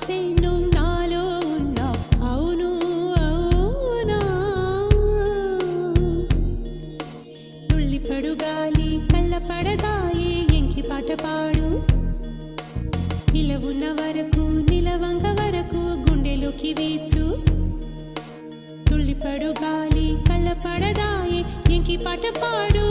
తెలిసే నువ్వు నాలో ఉన్నావు అవును అవునా తుళ్ళిపడు గాలి కళ్ళ పడదాయి ఎంకి పాట పాడు ఇలా ఉన్న వరకు నిలవంగ వరకు గుండెలోకి వీచు తుళ్ళిపడు గాలి కళ్ళ పడదాయి ఎంకి పాట పాడు